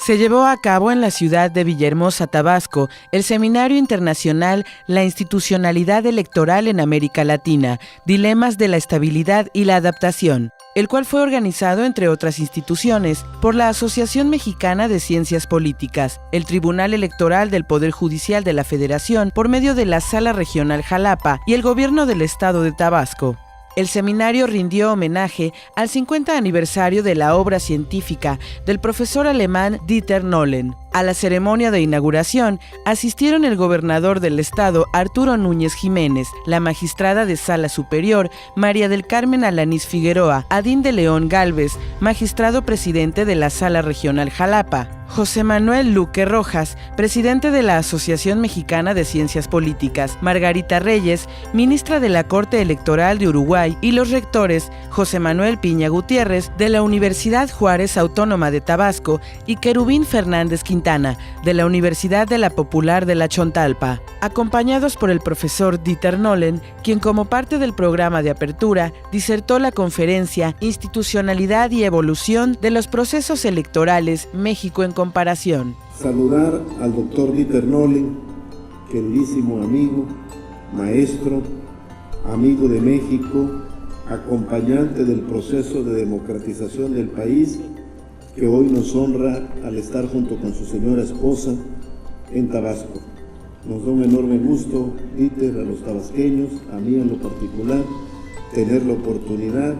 Se llevó a cabo en la ciudad de Villahermosa, Tabasco, el Seminario Internacional La Institucionalidad Electoral en América Latina, Dilemas de la Estabilidad y la Adaptación, el cual fue organizado, entre otras instituciones, por la Asociación Mexicana de Ciencias Políticas, el Tribunal Electoral del Poder Judicial de la Federación por medio de la Sala Regional Jalapa y el Gobierno del Estado de Tabasco. El seminario rindió homenaje al 50 aniversario de la obra científica del profesor alemán Dieter Nolen. A la ceremonia de inauguración asistieron el gobernador del estado, Arturo Núñez Jiménez, la magistrada de Sala Superior, María del Carmen Alanís Figueroa, Adín de León Gálvez, magistrado presidente de la Sala Regional Jalapa, José Manuel Luque Rojas, presidente de la Asociación Mexicana de Ciencias Políticas, Margarita Reyes, ministra de la Corte Electoral de Uruguay, y los rectores José Manuel Piña Gutiérrez, de la Universidad Juárez Autónoma de Tabasco, y Querubín Fernández Quintana, de la Universidad de la Popular de la Chontalpa, acompañados por el profesor Dieter Nolen, quien como parte del programa de apertura disertó la conferencia Institucionalidad y Evolución de los Procesos Electorales, México en comparación. Saludar al doctor Dieter Nolen, queridísimo amigo, maestro, amigo de México, acompañante del proceso de democratización del país, que hoy nos honra al estar junto con su señora esposa en Tabasco. Nos da un enorme gusto, Dieter, a los tabasqueños, a mí en lo particular, tener la oportunidad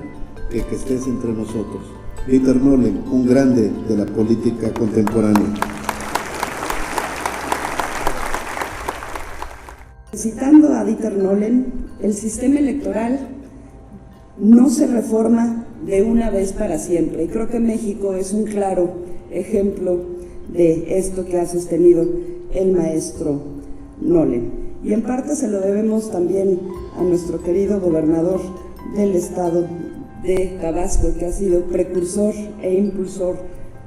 de que estés entre nosotros. Dieter Nolen, un grande de la política contemporánea. Citando a Dieter Nolen, el sistema electoral no se reforma de una vez para siempre. Y creo que México es un claro ejemplo de esto que ha sostenido el maestro Nolen. Y en parte se lo debemos también a nuestro querido gobernador del estado de Tabasco, que ha sido precursor e impulsor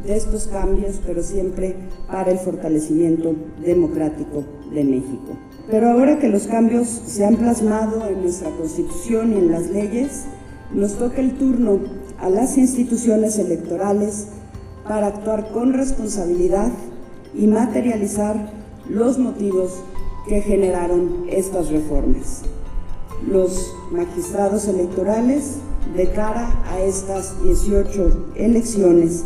de estos cambios, pero siempre para el fortalecimiento democrático de México. Pero ahora que los cambios se han plasmado en nuestra Constitución y en las leyes, nos toca el turno a las instituciones electorales para actuar con responsabilidad y materializar los motivos que generaron estas reformas. Los magistrados electorales, de cara a estas 18 elecciones,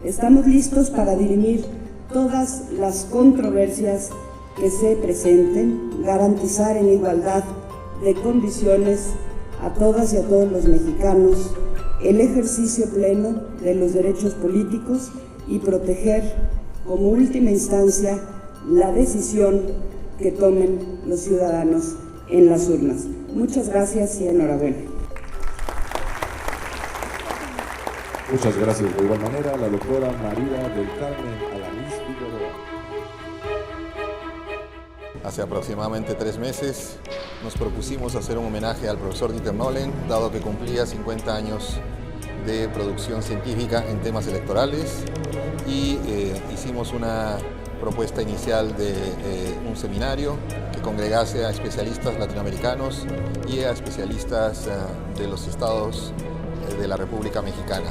estamos listos para dirimir todas las controversias que se presenten, garantizar en igualdad de condiciones a todas y a todos los mexicanos el ejercicio pleno de los derechos políticos y proteger como última instancia la decisión que tomen los ciudadanos en las urnas. Muchas gracias y enhorabuena. Muchas gracias. De igual manera, la doctora María del Carmen Alanís Figueroa. Hace aproximadamente 3 meses nos propusimos hacer un homenaje al profesor Dieter Nolen, dado que cumplía 50 años de producción científica en temas electorales, y hicimos una propuesta inicial de un seminario que congregase a especialistas latinoamericanos y a especialistas de los estados de la República Mexicana.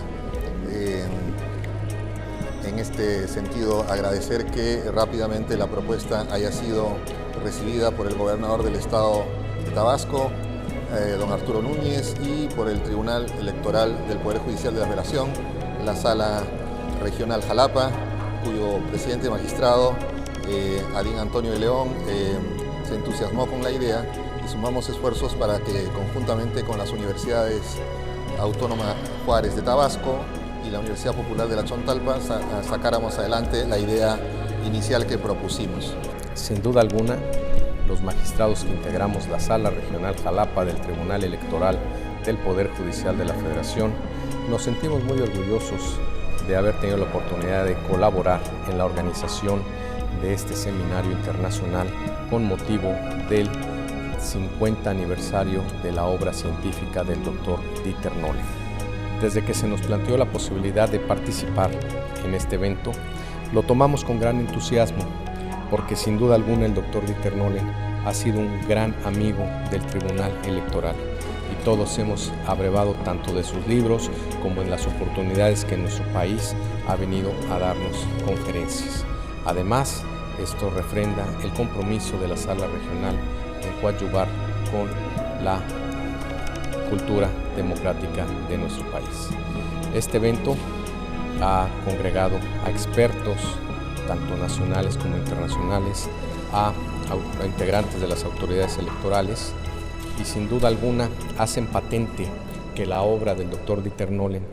En este sentido, agradecer que rápidamente la propuesta haya sido recibida por el gobernador del estado de Tabasco, don Arturo Núñez, y por el Tribunal Electoral del Poder Judicial de la Federación, la Sala Regional Jalapa, cuyo presidente magistrado, Adín Antonio de León, se entusiasmó con la idea, y sumamos esfuerzos para que conjuntamente con las universidades Autónoma Juárez de Tabasco y la Universidad Popular de la Chontalpa sacáramos adelante la idea inicial que propusimos. Sin duda alguna, los magistrados que integramos la Sala Regional Jalapa del Tribunal Electoral del Poder Judicial de la Federación nos sentimos muy orgullosos de haber tenido la oportunidad de colaborar en la organización de este seminario internacional con motivo del 50 aniversario de la obra científica del doctor Dieter Nolen. Desde que se nos planteó la posibilidad de participar en este evento, lo tomamos con gran entusiasmo, porque sin duda alguna el doctor Dieter Nolen ha sido un gran amigo del Tribunal Electoral y todos hemos abrevado tanto de sus libros como en las oportunidades que en nuestro país ha venido a darnos conferencias. Además, esto refrenda el compromiso de la Sala Regional en coadyuvar con la cultura democrática de nuestro país. Este evento ha congregado a expertos, tanto nacionales como internacionales, a integrantes de las autoridades electorales y sin duda alguna hacen patente que la obra del doctor Dieter Nolen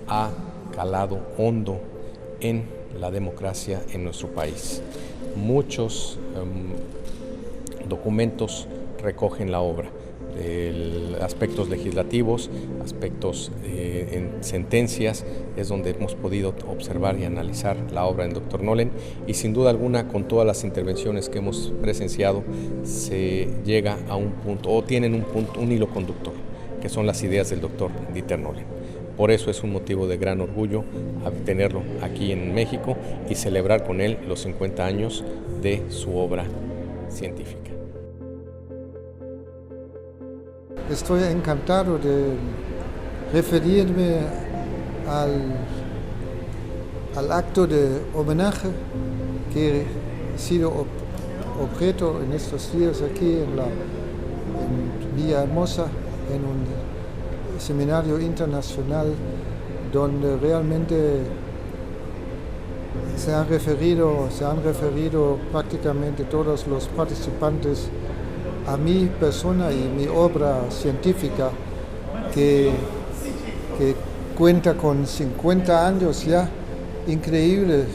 ha calado hondo en la democracia en nuestro país. Muchos documentos recogen la obra, aspectos legislativos, aspectos en sentencias, es donde hemos podido observar y analizar la obra del doctor Nolen y sin duda alguna con todas las intervenciones que hemos presenciado se llega a un punto o tienen un hilo conductor, que son las ideas del doctor Dieter Nolen. Por eso es un motivo de gran orgullo tenerlo aquí en México y celebrar con él los 50 años de su obra científica. Estoy encantado de referirme al acto de homenaje que ha sido objeto en estos días aquí en Villahermosa, en un seminario internacional donde realmente se han referido prácticamente todos los participantes a mi persona y mi obra científica que cuenta con 50 años ya, increíbles,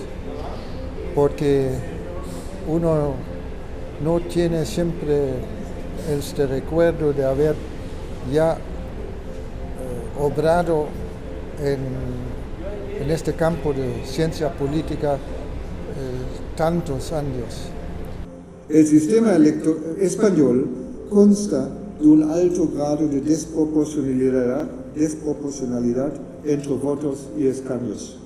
porque uno no tiene siempre este recuerdo de haber ya obrado en este campo de ciencia política tantos años. El sistema español consta de un alto grado de desproporcionalidad entre votos y escaños.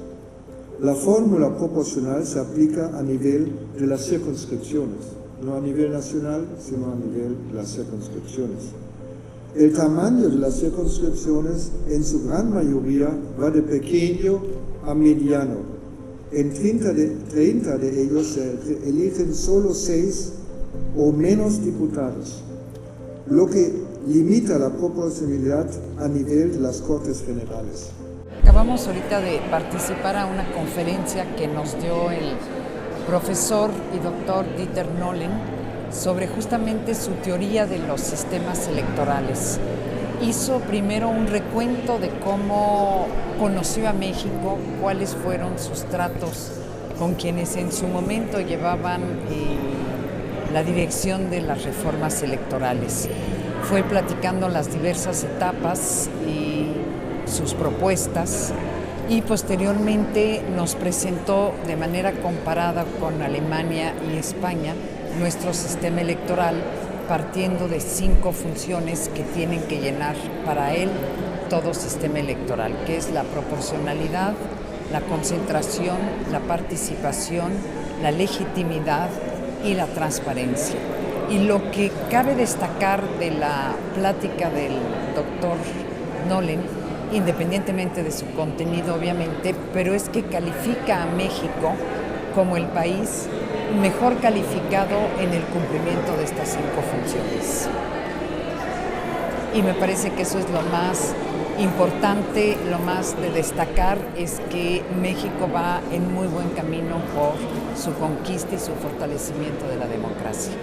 La fórmula proporcional se aplica a nivel de las circunscripciones, no a nivel nacional, sino a nivel de las circunscripciones. El tamaño de las circunscripciones, en su gran mayoría, va de pequeño a mediano. En 30 de ellos se eligen solo 6 o menos diputados, lo que limita la proporcionalidad a nivel de las Cortes Generales. Acabamos ahorita de participar a una conferencia que nos dio el profesor y doctor Dieter Nolen sobre justamente su teoría de los sistemas electorales. Hizo primero un recuento de cómo conoció a México, cuáles fueron sus tratos con quienes en su momento llevaban la dirección de las reformas electorales. Fue platicando las diversas etapas y sus propuestas y posteriormente nos presentó de manera comparada con Alemania y España nuestro sistema electoral, partiendo de 5 funciones que tienen que llenar para él todo sistema electoral, que es la proporcionalidad, la concentración, la participación, la legitimidad y la transparencia. Y lo que cabe destacar de la plática del doctor Nolen, independientemente de su contenido obviamente, pero es que califica a México como el país mejor calificado en el cumplimiento de estas 5 funciones. Y me parece que eso es lo más importante, lo más de destacar, es que México va en muy buen camino por su conquista y su fortalecimiento de la democracia.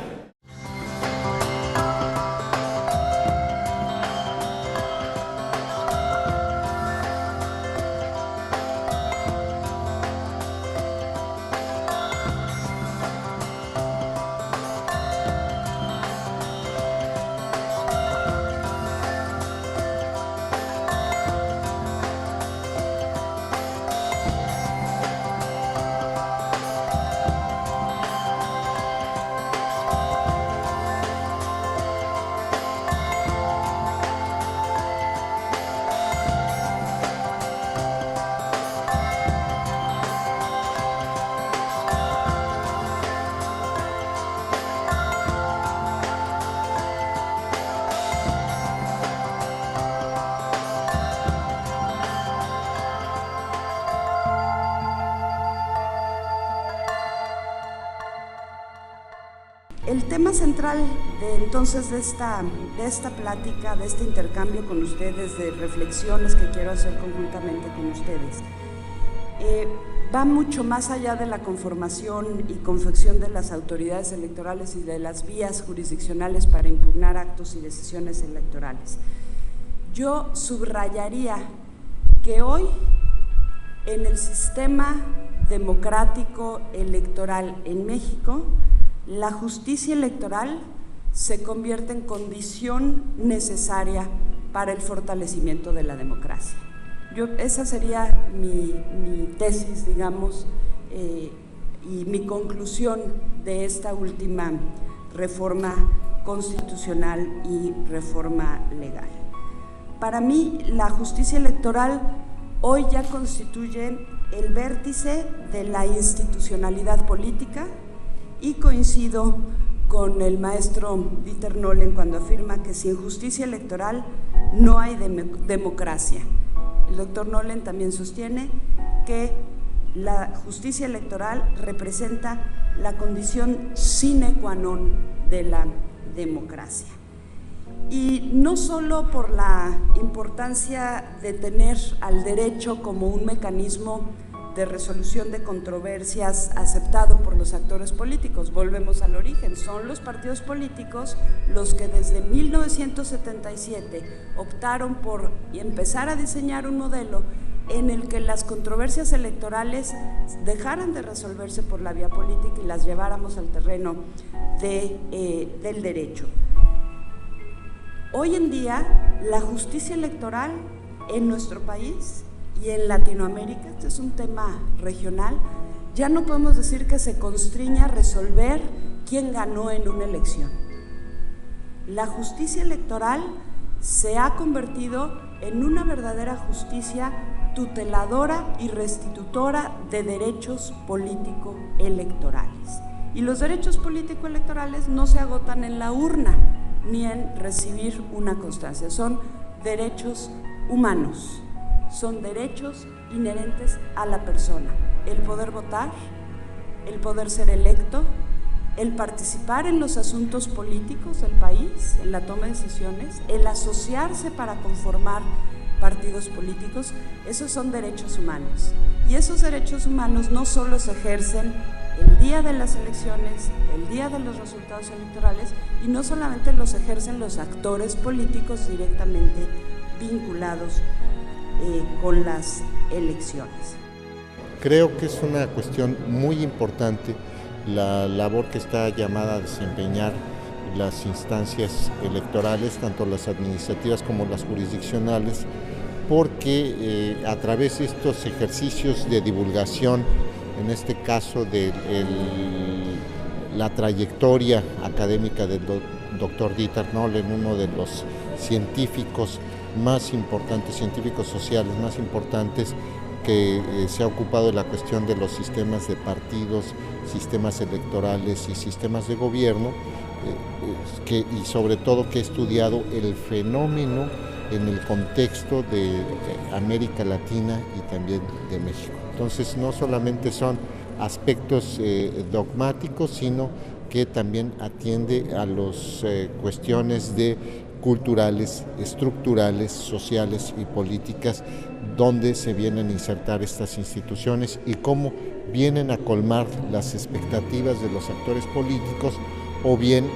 tema central entonces de esta plática, de este intercambio con ustedes, de reflexiones que quiero hacer conjuntamente con ustedes, va mucho más allá de la conformación y confección de las autoridades electorales y de las vías jurisdiccionales para impugnar actos y decisiones electorales. Yo subrayaría que hoy en el sistema democrático electoral en México, la justicia electoral se convierte en condición necesaria para el fortalecimiento de la democracia. Esa sería mi tesis, digamos, y mi conclusión de esta última reforma constitucional y reforma legal. Para mí, la justicia electoral hoy ya constituye el vértice de la institucionalidad política, y coincido con el maestro Dieter Nolen cuando afirma que sin justicia electoral no hay democracia. El doctor Nolen también sostiene que la justicia electoral representa la condición sine qua non de la democracia. Y no solo por la importancia de tener al derecho como un mecanismo de resolución de controversias aceptado por los actores políticos. Volvemos al origen, son los partidos políticos los que desde 1977 optaron por empezar a diseñar un modelo en el que las controversias electorales dejaran de resolverse por la vía política y las lleváramos al terreno del derecho. Hoy en día, la justicia electoral en nuestro país y en Latinoamérica, este es un tema regional, ya no podemos decir que se constriña a resolver quién ganó en una elección. La justicia electoral se ha convertido en una verdadera justicia tuteladora y restitutora de derechos político-electorales. Y los derechos político-electorales no se agotan en la urna ni en recibir una constancia, son derechos humanos. Son derechos inherentes a la persona, el poder votar, el poder ser electo, el participar en los asuntos políticos del país, en la toma de decisiones, el asociarse para conformar partidos políticos. Esos son derechos humanos. Y esos derechos humanos no solo se ejercen el día de las elecciones, el día de los resultados electorales, y no solamente los ejercen los actores políticos directamente vinculados con las elecciones. Creo que es una cuestión muy importante la labor que está llamada a desempeñar las instancias electorales, tanto las administrativas como las jurisdiccionales, porque a través de estos ejercicios de divulgación, en este caso de la trayectoria académica del doctor Dieter Nolen, uno de los científicos más importantes, científicos sociales más importantes que se ha ocupado de la cuestión de los sistemas de partidos, sistemas electorales y sistemas de gobierno, y sobre todo que ha estudiado el fenómeno en el contexto de América Latina y también de México. Entonces no solamente son aspectos dogmáticos, sino que también atiende a las cuestiones culturales, estructurales, sociales y políticas, donde se vienen a insertar estas instituciones y cómo vienen a colmar las expectativas de los actores políticos o bien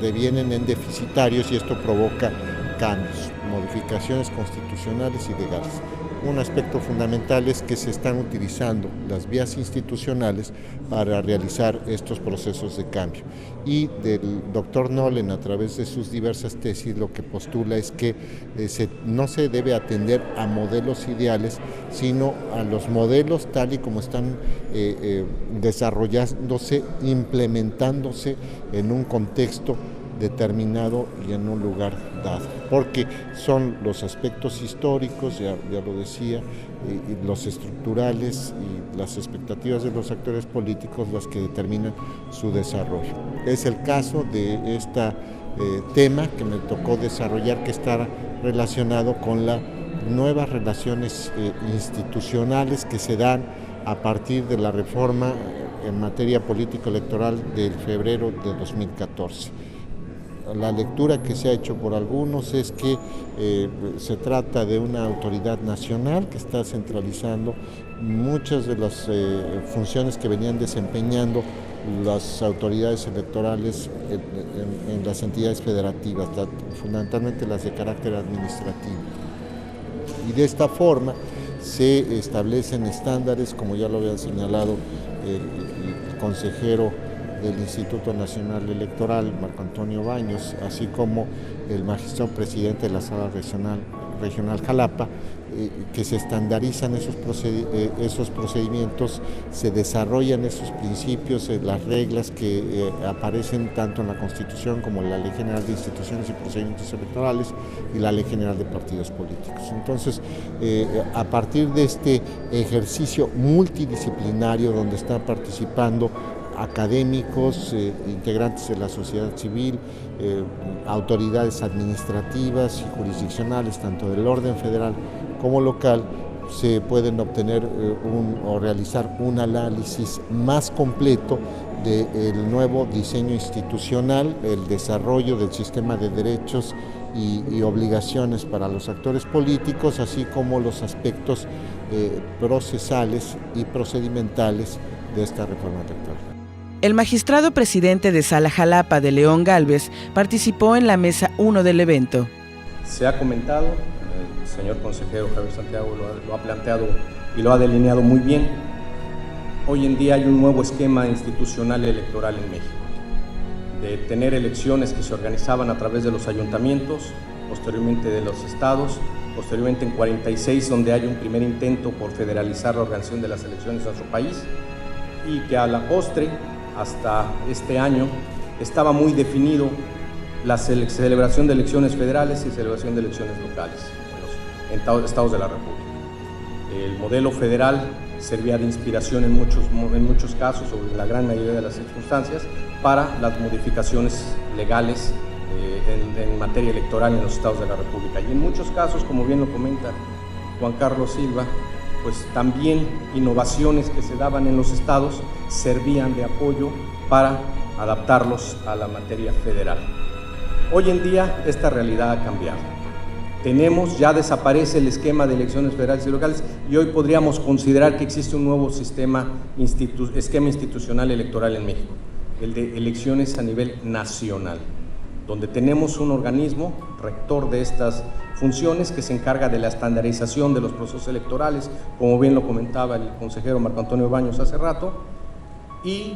devienen en deficitarios, y esto provoca cambios, modificaciones constitucionales y legales. Un aspecto fundamental es que se están utilizando las vías institucionales para realizar estos procesos de cambio. Y del doctor Nolen, a través de sus diversas tesis, lo que postula es que no se debe atender a modelos ideales, sino a los modelos tal y como están desarrollándose, implementándose en un contexto determinado y en un lugar dado, porque son los aspectos históricos, ya lo decía, y los estructurales y las expectativas de los actores políticos las que determinan su desarrollo. Es el caso de este tema que me tocó desarrollar, que está relacionado con las nuevas relaciones institucionales que se dan a partir de la reforma en materia político-electoral del febrero de 2014. La lectura que se ha hecho por algunos es que se trata de una autoridad nacional que está centralizando muchas de las funciones que venían desempeñando las autoridades electorales en las entidades federativas, fundamentalmente las de carácter administrativo. Y de esta forma se establecen estándares, como ya lo había señalado el consejero del Instituto Nacional Electoral, Marco Antonio Baños, así como el magistrado presidente de la Sala Regional Jalapa, que se estandarizan esos procedimientos, se desarrollan esos principios, las reglas que aparecen tanto en la Constitución como en la Ley General de Instituciones y Procedimientos Electorales y la Ley General de Partidos Políticos. Entonces, a partir de este ejercicio multidisciplinario donde están participando académicos, integrantes de la sociedad civil, autoridades administrativas y jurisdiccionales, tanto del orden federal como local, se pueden obtener o realizar un análisis más completo del nuevo diseño institucional, el desarrollo del sistema de derechos y obligaciones para los actores políticos, así como los aspectos procesales y procedimentales de esta reforma electoral. El magistrado presidente de Sala Jalapa de León Gálvez participó en la mesa 1 del evento. Se ha comentado, el señor consejero Javier Santiago lo ha planteado y lo ha delineado muy bien. Hoy en día hay un nuevo esquema institucional electoral en México, de tener elecciones que se organizaban a través de los ayuntamientos, posteriormente de los estados, posteriormente en 46, donde hay un primer intento por federalizar la organización de las elecciones en nuestro país, y que a la postre, hasta este año, estaba muy definido la celebración de elecciones federales y celebración de elecciones locales en los estados de la República. El modelo federal servía de inspiración en muchos casos, o en la gran mayoría de las circunstancias, para las modificaciones legales en materia electoral en los estados de la República. Y en muchos casos, como bien lo comenta Juan Carlos Silva, pues también innovaciones que se daban en los estados servían de apoyo para adaptarlos a la materia federal. Hoy en día esta realidad ha cambiado. Ya desaparece el esquema de elecciones federales y locales, y hoy podríamos considerar que existe un nuevo esquema institucional electoral en México, el de elecciones a nivel nacional, donde tenemos un organismo rector de estas funciones que se encarga de la estandarización de los procesos electorales, como bien lo comentaba el consejero Marco Antonio Baños hace rato, y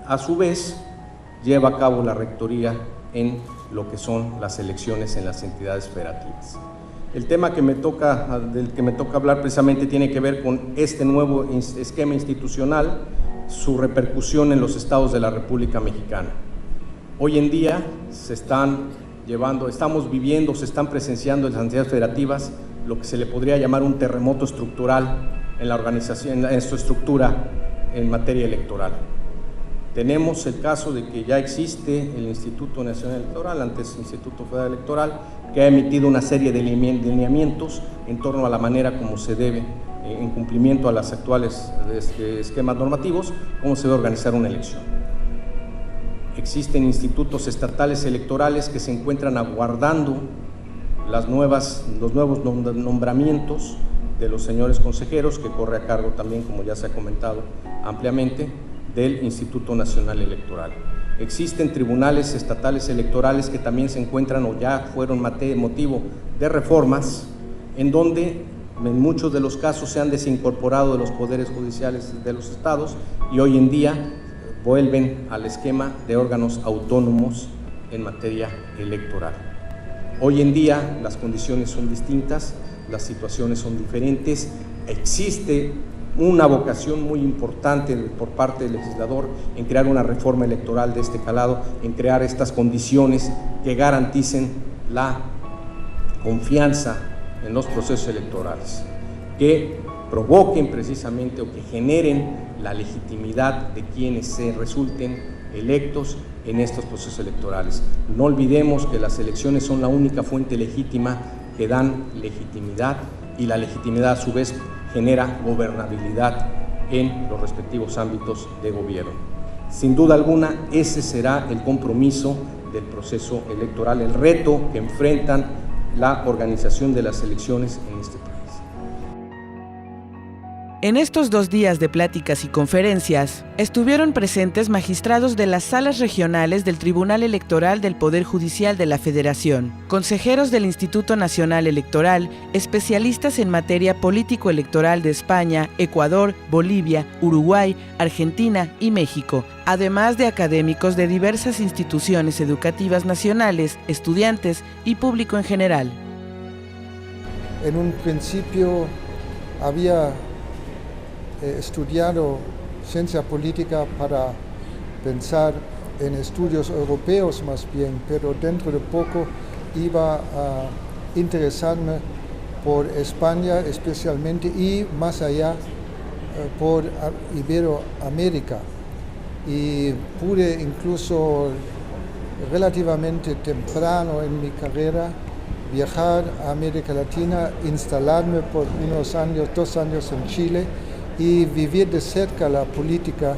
a su vez lleva a cabo la rectoría en lo que son las elecciones en las entidades federativas. El tema del que me toca hablar precisamente tiene que ver con este nuevo esquema institucional, su repercusión en los estados de la República Mexicana. Hoy en día se están presenciando en las entidades federativas lo que se le podría llamar un terremoto estructural en la organización, en su estructura en materia electoral. Tenemos el caso de que ya existe el Instituto Nacional Electoral, antes Instituto Federal Electoral, que ha emitido una serie de lineamientos en torno a la manera como se debe, en cumplimiento a los actuales esquemas normativos, cómo se debe organizar una elección. Existen institutos estatales electorales que se encuentran aguardando los nuevos nombramientos de los señores consejeros, que corre a cargo también, como ya se ha comentado ampliamente, del Instituto Nacional Electoral. Existen tribunales estatales electorales que también se encuentran o ya fueron motivo de reformas, en donde en muchos de los casos se han desincorporado de los poderes judiciales de los estados y hoy en día vuelven al esquema de órganos autónomos en materia electoral. Hoy en día las condiciones son distintas, las situaciones son diferentes, existe una vocación muy importante por parte del legislador en crear una reforma electoral de este calado, en crear estas condiciones que garanticen la confianza en los procesos electorales, que provoquen precisamente o que generen la legitimidad de quienes se resulten electos en estos procesos electorales. No olvidemos que las elecciones son la única fuente legítima que dan legitimidad, y la legitimidad a su vez genera gobernabilidad en los respectivos ámbitos de gobierno. Sin duda alguna, ese será el compromiso del proceso electoral, el reto que enfrentan la organización de las elecciones en este país. En estos 2 días de pláticas y conferencias, estuvieron presentes magistrados de las salas regionales del Tribunal Electoral del Poder Judicial de la Federación, consejeros del Instituto Nacional Electoral, especialistas en materia político-electoral de España, Ecuador, Bolivia, Uruguay, Argentina y México, además de académicos de diversas instituciones educativas nacionales, estudiantes y público en general. En un principio había estudiado ciencia política para pensar en estudios europeos más bien, pero dentro de poco iba a interesarme por España especialmente y más allá por Iberoamérica. Y pude incluso relativamente temprano en mi carrera viajar a América Latina, instalarme por unos años, 2 años en Chile, y vivir de cerca la política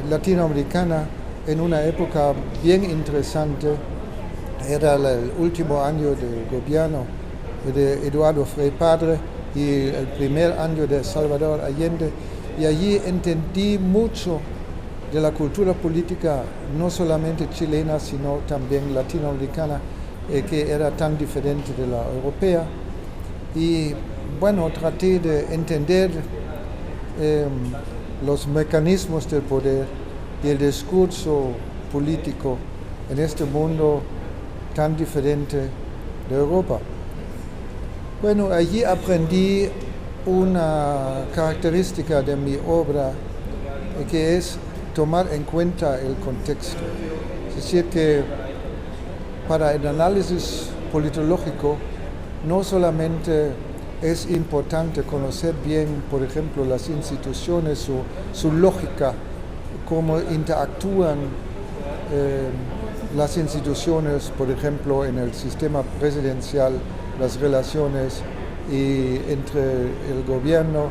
latinoamericana en una época bien interesante. Era el último año del gobierno de Eduardo Frei Padre y el primer año de Salvador Allende, y allí entendí mucho de la cultura política, no solamente chilena, sino también latinoamericana, que era tan diferente de la europea. Y bueno, traté de entender los mecanismos del poder y el discurso político en este mundo tan diferente de Europa. Bueno, allí aprendí una característica de mi obra que es tomar en cuenta el contexto. Es decir, que para el análisis politológico no solamente es importante conocer bien, por ejemplo, las instituciones, su lógica, cómo interactúan las instituciones, por ejemplo, en el sistema presidencial, las relaciones entre el gobierno,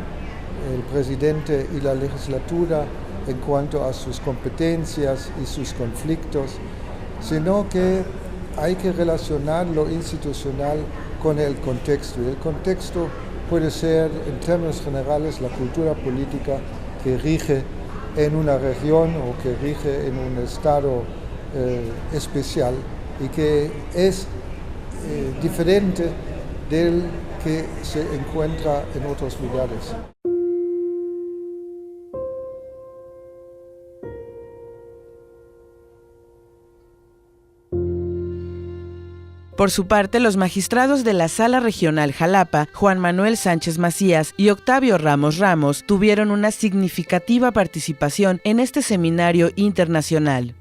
el presidente y la legislatura en cuanto a sus competencias y sus conflictos, sino que hay que relacionar lo institucional con el contexto. Y el contexto puede ser, en términos generales, la cultura política que rige en una región o que rige en un estado especial y que es diferente del que se encuentra en otros lugares. Por su parte, los magistrados de la Sala Regional Jalapa, Juan Manuel Sánchez Macías y Octavio Ramos Ramos, tuvieron una significativa participación en este seminario internacional.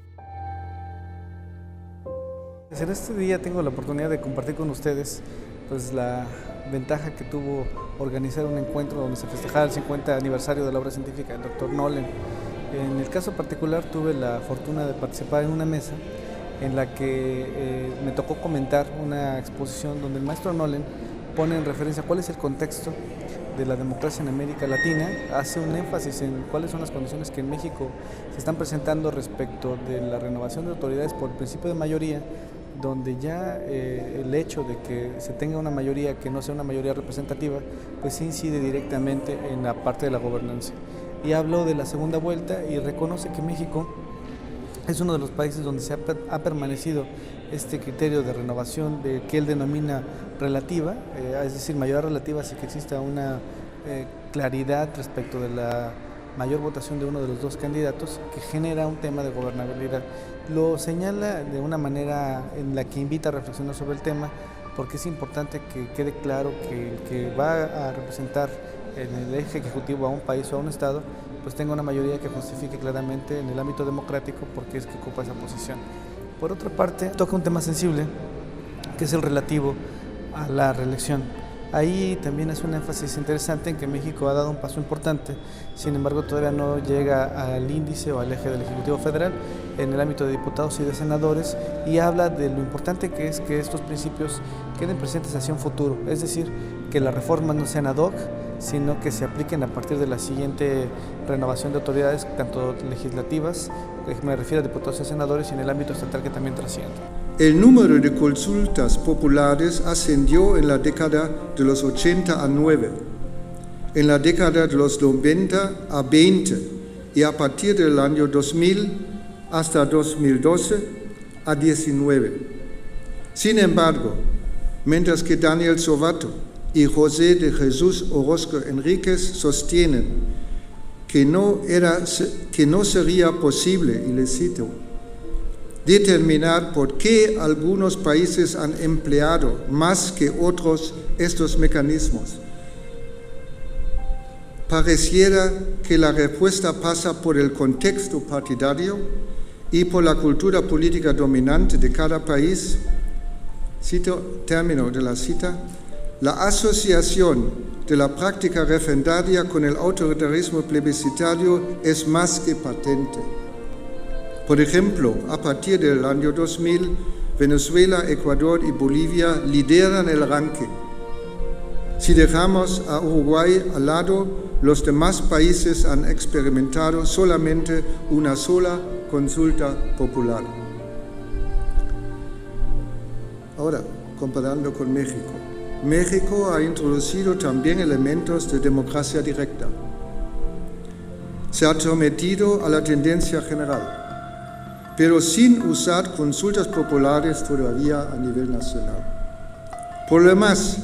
En este día tengo la oportunidad de compartir con ustedes pues, la ventaja que tuvo organizar un encuentro donde se festejara el 50 aniversario de la obra científica del Dr. Nolen. En el caso particular tuve la fortuna de participar en una mesa en la que me tocó comentar una exposición donde el maestro Nolen pone en referencia cuál es el contexto de la democracia en América Latina, hace un énfasis en cuáles son las condiciones que en México se están presentando respecto de la renovación de autoridades por el principio de mayoría, donde ya el hecho de que se tenga una mayoría que no sea una mayoría representativa, pues incide directamente en la parte de la gobernanza. Y habló de la segunda vuelta y reconoce que México es uno de los países donde se ha permanecido este criterio de renovación que él denomina relativa, es decir, mayoría relativa, así que exista una claridad respecto de la mayor votación de uno de los dos candidatos que genera un tema de gobernabilidad. Lo señala de una manera en la que invita a reflexionar sobre el tema, porque es importante que quede claro que el que va a representar en el eje ejecutivo a un país o a un estado, pues tenga una mayoría que justifique claramente en el ámbito democrático porque es que ocupa esa posición. Por otra parte, toca un tema sensible, que es el relativo a la reelección. Ahí también es un énfasis interesante en que México ha dado un paso importante, sin embargo todavía no llega al índice o al eje del Ejecutivo Federal en el ámbito de diputados y de senadores, y habla de lo importante que es que estos principios queden presentes hacia un futuro, es decir, que las reformas no sean ad hoc, sino que se apliquen a partir de la siguiente renovación de autoridades, tanto legislativas, que me refiero a diputados y senadores, y en el ámbito estatal que también trasciende. El número de consultas populares ascendió en la década de los 80 a 9, en la década de los 90 a 20 y a partir del año 2000 hasta 2012 a 19. Sin embargo, mientras que Daniel Sovato y José de Jesús Orozco Enríquez sostienen que no sería posible, y les cito, determinar por qué algunos países han empleado más que otros estos mecanismos. Pareciera que la respuesta pasa por el contexto partidario y por la cultura política dominante de cada país. Cito, término de la cita, la asociación de la práctica referendaria con el autoritarismo plebiscitario es más que patente. Por ejemplo, a partir del año 2000, Venezuela, Ecuador y Bolivia lideran el ranking. Si dejamos a Uruguay al lado, los demás países han experimentado solamente una sola consulta popular. Ahora, comparando con México. México ha introducido también elementos de democracia directa. Se ha sometido a la tendencia general, pero sin usar consultas populares todavía a nivel nacional. Por lo demás,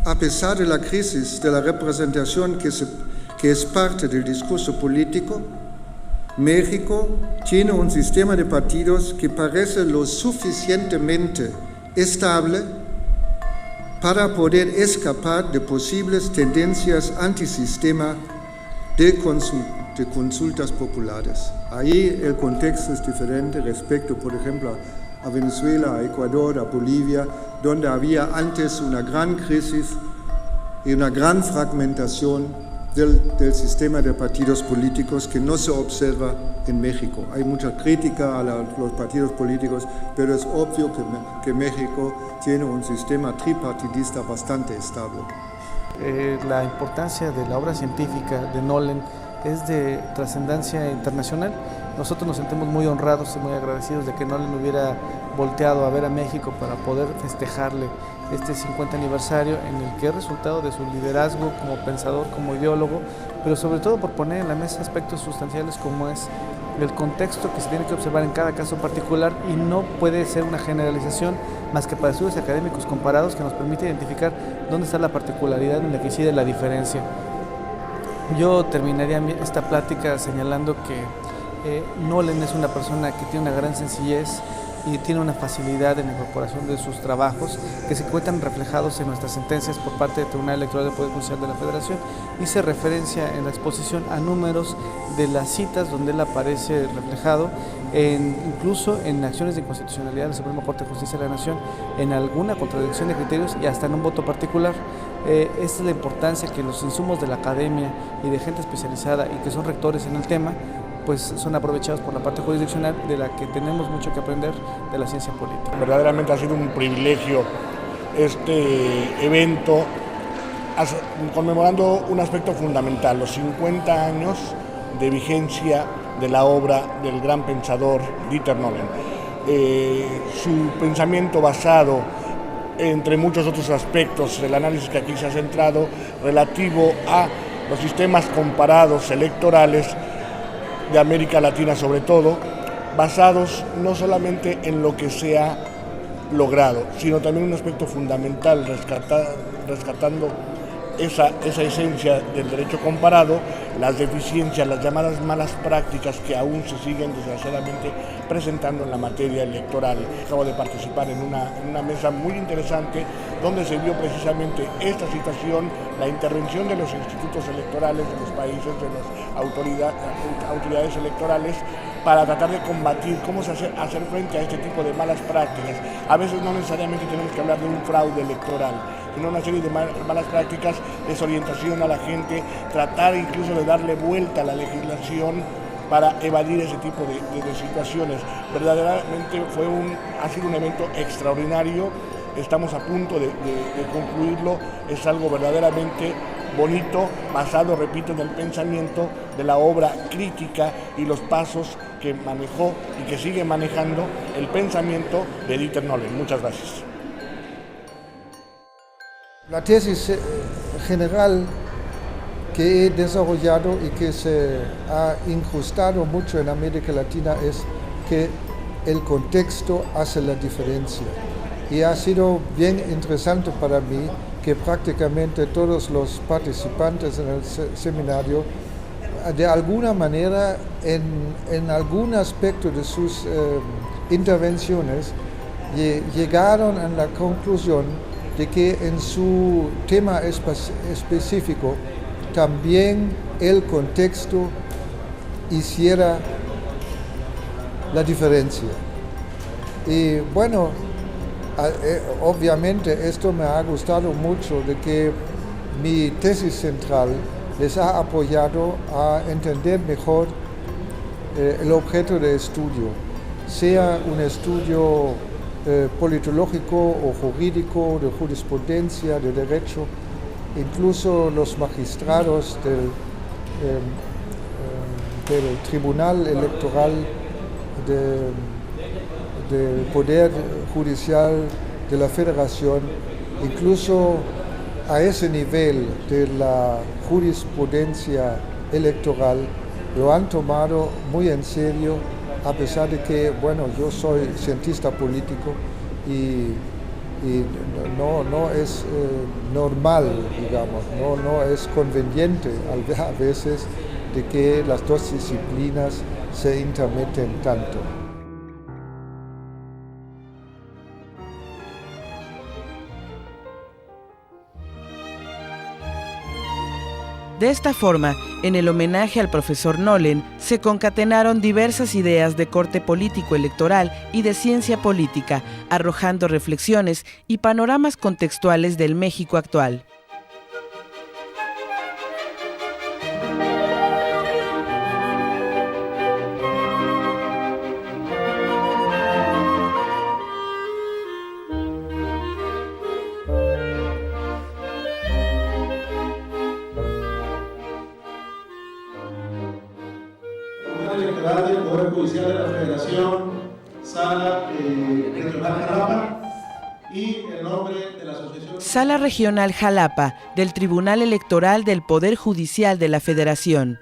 a pesar de la crisis de la representación que es parte del discurso político, México tiene un sistema de partidos que parece lo suficientemente estable para poder escapar de posibles tendencias antisistema de consultas populares. Ahí el contexto es diferente respecto, por ejemplo, a Venezuela, a Ecuador, a Bolivia, donde había antes una gran crisis y una gran fragmentación del sistema de partidos políticos que no se observa en México. Hay mucha crítica a los partidos políticos, pero es obvio que México tiene un sistema tripartidista bastante estable. La importancia de la obra científica de Nolen es de trascendencia internacional. Nosotros nos sentimos muy honrados y muy agradecidos de que Nolen hubiera volteado a ver a México para poder festejarle este 50 aniversario en el que es resultado de su liderazgo como pensador, como ideólogo, pero sobre todo por poner en la mesa aspectos sustanciales como es el contexto que se tiene que observar en cada caso particular y no puede ser una generalización más que para estudios académicos comparados que nos permite identificar dónde está la particularidad en la que incide la diferencia. Yo terminaría esta plática señalando que Nolen es una persona que tiene una gran sencillez y tiene una facilidad en la incorporación de sus trabajos que se encuentran reflejados en nuestras sentencias por parte del Tribunal Electoral del Poder Judicial de la Federación. Hice referencia en la exposición a números de las citas donde él aparece reflejado, incluso en acciones de inconstitucionalidad de la Suprema Corte de Justicia de la Nación, en alguna contradicción de criterios y hasta en un voto particular. Esta es la importancia que los insumos de la academia y de gente especializada y que son rectores en el tema pues son aprovechados por la parte jurisdiccional de la que tenemos mucho que aprender de la ciencia política. Verdaderamente ha sido un privilegio este evento, conmemorando un aspecto fundamental, los 50 años de vigencia de la obra del gran pensador Dieter Nolen. Su pensamiento basado, entre muchos otros aspectos del análisis que aquí se ha centrado, relativo a los sistemas comparados electorales de América Latina sobre todo, basados no solamente en lo que se ha logrado, sino también un aspecto fundamental, rescatando esa esencia del derecho comparado, las deficiencias, las llamadas malas prácticas que aún se siguen desgraciadamente presentando en la materia electoral. Acabo de participar en una mesa muy interesante donde se vio precisamente esta situación, la intervención de los institutos electorales de los países, de las autoridades electorales, para tratar de combatir cómo hacer frente a este tipo de malas prácticas. A veces no necesariamente tenemos que hablar de un fraude electoral, sino una serie de malas prácticas, desorientación a la gente, tratar incluso de darle vuelta a la legislación para evadir ese tipo de situaciones. Verdaderamente ha sido un evento extraordinario. estamos a punto de concluirlo, es algo verdaderamente bonito, basado, repito, en el pensamiento de la obra crítica y los pasos que manejó y que sigue manejando el pensamiento de Dieter Nolen. Muchas gracias. La tesis general que he desarrollado y que se ha incrustado mucho en América Latina es que el contexto hace la diferencia. Y ha sido bien interesante para mí que prácticamente todos los participantes en el seminario, de alguna manera, en algún aspecto de sus intervenciones, llegaron a la conclusión de que en su tema específico también el contexto hiciera la diferencia. Y bueno, obviamente esto me ha gustado mucho, de que mi tesis central les ha apoyado a entender mejor el objeto de estudio, sea un estudio politológico o jurídico, de jurisprudencia, de derecho. Incluso los magistrados del Tribunal Electoral del Poder Judicial de la Federación, incluso a ese nivel de la jurisprudencia electoral, lo han tomado muy en serio, a pesar de que, bueno, yo soy cientista político y no es normal, digamos, no es conveniente a veces de que las dos disciplinas se intermeten tanto. De esta forma, en el homenaje al profesor Nolen, se concatenaron diversas ideas de corte político-electoral y de ciencia política, arrojando reflexiones y panoramas contextuales del México actual. Electoral del Poder Judicial de la Federación, Sala Regional Jalapa, y el nombre de la asociación. Sala Regional Jalapa, del Tribunal Electoral del Poder Judicial de la Federación.